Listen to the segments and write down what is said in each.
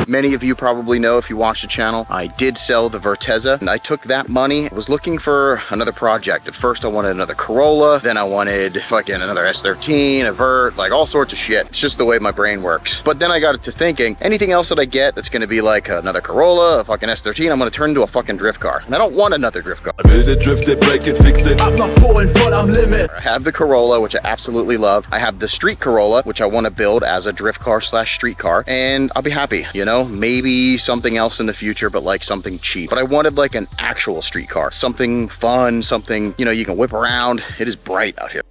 Many of you probably know if you watch the channel, I did sell the Verteza, and I took that money, was looking for another project. At first I wanted another Corolla, then I wanted fucking another S13, a Vert, like all sorts of shit. It's just the way my brain works. But then I got to thinking, anything else that I get that's gonna be like another Corolla, a fucking S13, I'm gonna turn into a fucking drift car. And I don't want another drift car. I build it, drift it, break it, fix it. I'm not pulling full, I'm limit. I have the Corolla, which I absolutely love. I have the street Corolla, which I want to build as a drift car slash street car, and I'll be happy, you know? Maybe something else in the future, but like something cheap. But I wanted like an actual street car, something fun, something, you know, you can whip around. It is bright out here.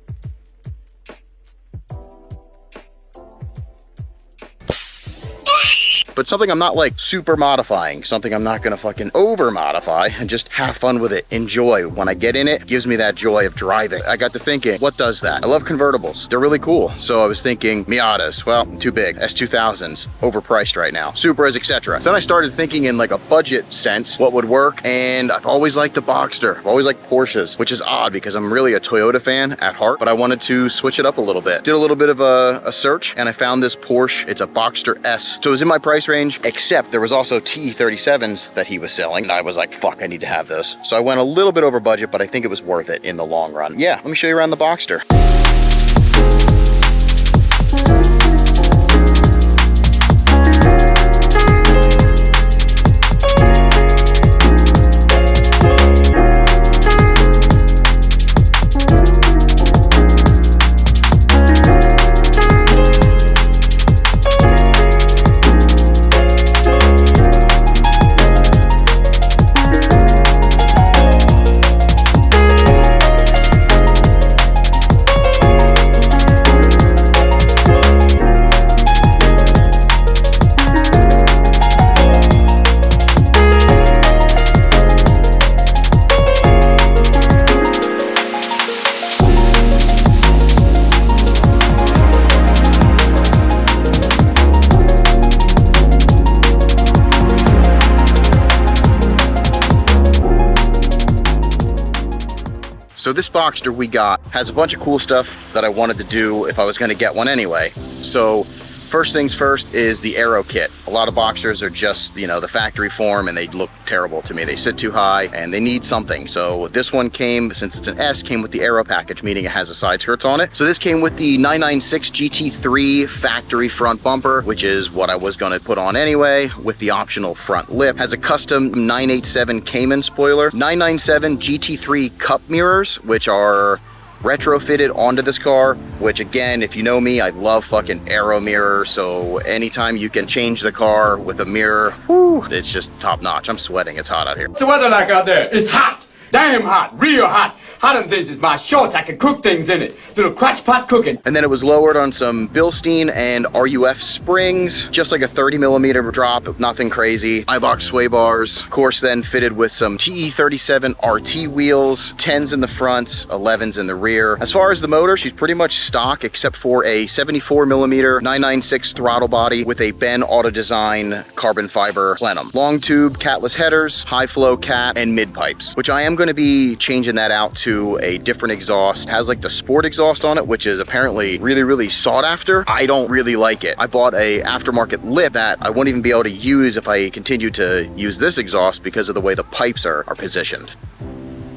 But something I'm not like super modifying, something I'm not gonna fucking over modify, and just have fun with it, enjoy. When I get in it, it gives me that joy of driving. I got to thinking, what does that? I love convertibles, they're really cool. So I was thinking Miatas, well, too big. S2000s, overpriced right now. Supras, etc. So then I started thinking in like a budget sense, what would work, and I've always liked the Boxster. I've always liked Porsches, which is odd because I'm really a Toyota fan at heart, but I wanted to switch it up a little bit. Did a little bit of a search, and I found this Porsche. It's a Boxster S. So it was in my price range, except there was also TE37s that he was selling, and I was like, fuck, I need to have this. So I went a little bit over budget, but I think it was worth it in the long run. Yeah, let me show you around the Boxster. So this Boxster we got has a bunch of cool stuff that I wanted to do if I was going to get one anyway. So first things first is the aero kit. A lot of Boxsters are just, you know, the factory form, and they look terrible to me. They sit too high and they need something. So this one came, since it's an S, came with the aero package, meaning it has a side skirts on it. So this came with the 996 GT3 factory front bumper, which is what I was going to put on anyway, with the optional front lip. Has a custom 987 Cayman spoiler, 997 GT3 cup mirrors, which are retrofitted onto this car, which again, if you know me, I love fucking aero mirrors. So anytime you can change the car with a mirror, whew, it's just top notch. I'm sweating, it's hot out here. What's the weather like out there? It's hot, damn hot, real hot. Hot in this is my shorts, I can cook things in it. Little crotch pot cooking. And then it was lowered on some Bilstein and RUF springs, just like a 30mm drop, nothing crazy. iBox sway bars, of course, then fitted with some TE37 RT wheels, 10s in the front, 11s in the rear. As far as the motor, she's pretty much stock except for a 74mm 996 throttle body with a Ben Auto Design carbon fiber plenum. Long tube catless headers, high flow cat, and mid pipes, which I am going to be changing that out to a different exhaust. It has like the sport exhaust on it, which is apparently really sought after. I don't really like it. I bought a aftermarket lip that I won't even be able to use if I continue to use this exhaust because of the way the pipes are positioned.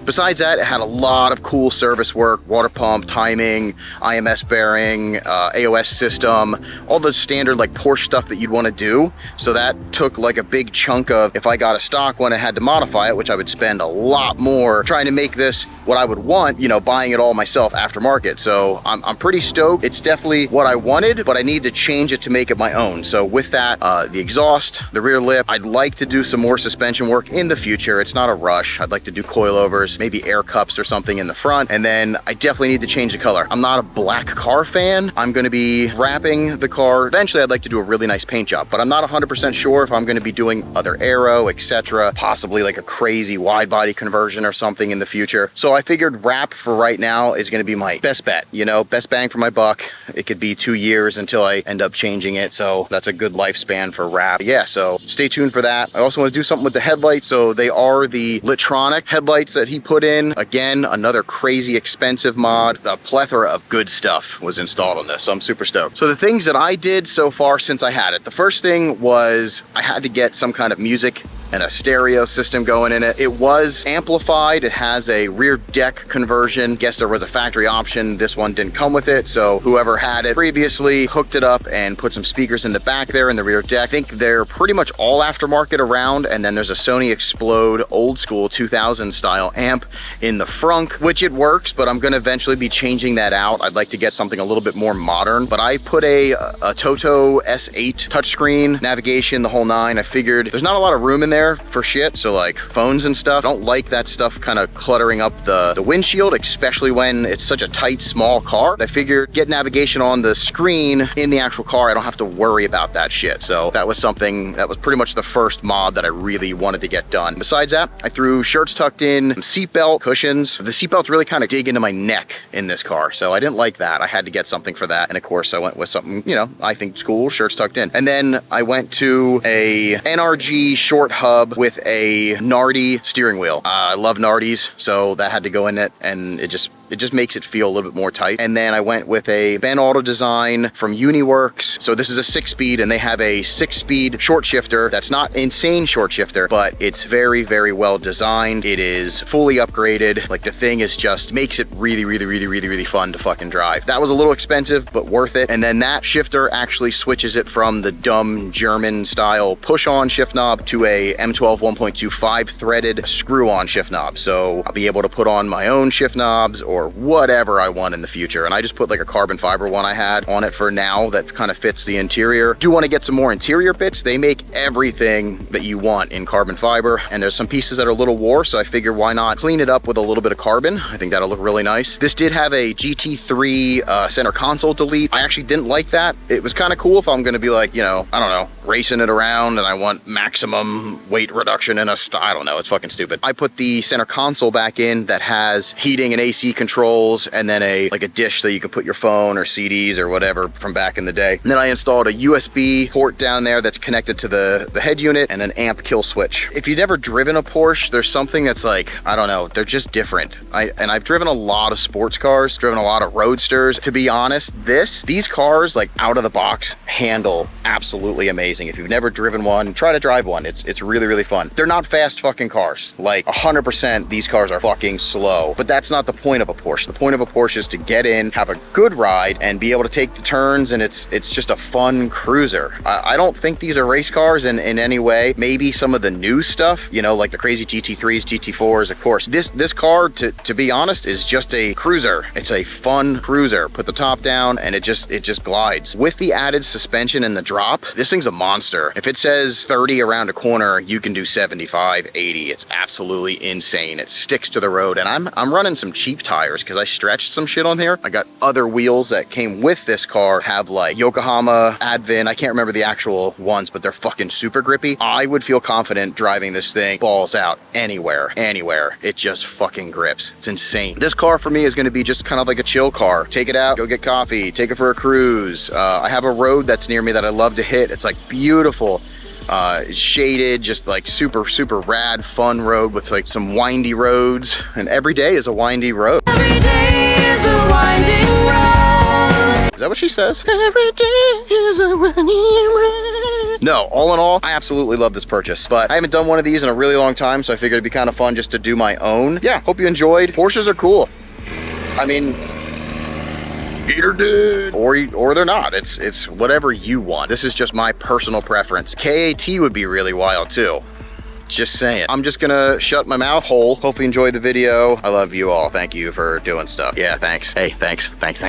Besides that, it had a lot of cool service work, water pump, timing, IMS bearing, AOS system, all the standard like Porsche stuff that you'd want to do. So that took like a big chunk of, if I got a stock one, I had to modify it, which I would spend a lot more trying to make this what I would want, you know, buying it all myself aftermarket. So I'm pretty stoked. It's definitely what I wanted, but I need to change it to make it my own. So with that, the exhaust, the rear lip, I'd like to do some more suspension work in the future. It's not a rush. I'd like to do coilovers, maybe air cups or something in the front. And then I definitely need to change the color. I'm not a black car fan. I'm going to be wrapping the car. Eventually, I'd like to do a really nice paint job, but I'm not 100% sure if I'm going to be doing other aero, etc. Possibly like a crazy wide body conversion or something in the future. So I figured wrap for right now is going to be my best bet, you know, best bang for my buck. It could be 2 years until I end up changing it. So that's a good lifespan for wrap. Yeah, so stay tuned for that. I also want to do something with the headlights. So they are the Litronic headlights that he put in. Again, another crazy expensive mod. A plethora of good stuff was installed on this, so I'm super stoked. So the things that I did so far since I had it, the first thing was I had to get some kind of music and a stereo system going in it. It was amplified. It has a rear deck conversion. Guess there was a factory option. This one didn't come with it, so whoever had it previously hooked it up and put some speakers in the back there in the rear deck. I think they're pretty much all aftermarket around, and then there's a Sony Explode old school 2000 style amp in the front, which it works, but I'm gonna eventually be changing that out. I'd like to get something a little bit more modern, but I put a Toto S8 touchscreen, navigation, the whole nine. I figured there's not a lot of room in there for shit, so like phones and stuff, I don't like that stuff kind of cluttering up the windshield, especially when it's such a tight, small car. I figured get navigation on the screen in the actual car, I don't have to worry about that shit. So that was something that was pretty much the first mod that I really wanted to get done. Besides that, I threw shirts tucked in, seatbelt cushions. The seatbelts really kind of dig into my neck in this car, so I didn't like that. I had to get something for that, and of course I went with something, you know, I think cool, shirts tucked in. And then I went to a NRG short hub with a Nardi steering wheel. I love Nardis, so that had to go in it, and it just makes it feel a little bit more tight. And then I went with a Ben Auto Design from Uniworks. So this is a 6-speed, and they have a 6-speed short shifter that's not insane short shifter, but it's very, very well designed. It is fully upgraded. Like, the thing is just makes it really, really, really, really, really fun to fucking drive. That was a little expensive, but worth it. And then that shifter actually switches it from the dumb German style push-on shift knob to a M12 1.25 threaded screw-on shift knob. So I'll be able to put on my own shift knobs or whatever I want in the future. And I just put like a carbon fiber one I had on it for now that kind of fits the interior. Do want to get some more interior bits. They make everything that you want in carbon fiber, and there's some pieces that are a little wore, so I figure why not clean it up with a little bit of carbon. I think that'll look really nice. This did have a GT3 center console delete. I actually didn't like that. It was kind of cool if I'm going to be like, you know, I don't know, racing it around and I want maximum weight reduction in a I don't know, it's fucking stupid. I put the center console back in that has heating and AC controls, and then a dish so you can put your phone or CDs or whatever from back in the day. And then I installed a USB port down there that's connected to the head unit and an amp kill switch. If you've never driven a Porsche, there's something that's like, I don't know, they're just different. I've driven a lot of sports cars, driven a lot of roadsters. To be honest, these cars, like out of the box, handle absolutely amazing. If you've never driven one, try to drive one. It's really, really fun. They're not fast fucking cars. Like 100% these cars are fucking slow, but that's not the point of a Porsche. The point of a Porsche is to get in, have a good ride, and be able to take the turns, and it's just a fun cruiser. I don't think these are race cars in any way. Maybe some of the new stuff, you know, like the crazy GT3s, GT4s, of course. This car, to be honest, is just a cruiser. It's a fun cruiser. Put the top down and it just glides. With the added suspension and the drop, this thing's a monster. If it says 30 around a corner, you can do 75, 80. It's absolutely insane. It sticks to the road, and I'm running some cheap tires because I stretched some shit on here. I got other wheels that came with this car, have like Yokohama, Advin, I can't remember the actual ones, but they're fucking super grippy. I would feel confident driving this thing balls out anywhere. It just fucking grips. It's insane. This car for me is going to be just kind of like a chill car. Take it out, go get coffee, take it for a cruise. I have a road that's near me that I love to hit. It's like beautiful. It's shaded, just like super, super rad, fun road with like some windy roads. And every day is a windy road. Every day is a winding road. Is that what she says? Every day is a winding road. No, all in all, I absolutely love this purchase. But I haven't done one of these in a really long time, so I figured it'd be kind of fun just to do my own. Yeah, hope you enjoyed. Porsches are cool. I mean, either did or they're not. It's whatever you want. This is just my personal preference. KAT would be really wild too. Just saying. I'm just gonna shut my mouth hole. Hopefully you enjoyed the video. I love you all. Thank you for doing stuff. Yeah, thanks. Hey, thanks. Thanks.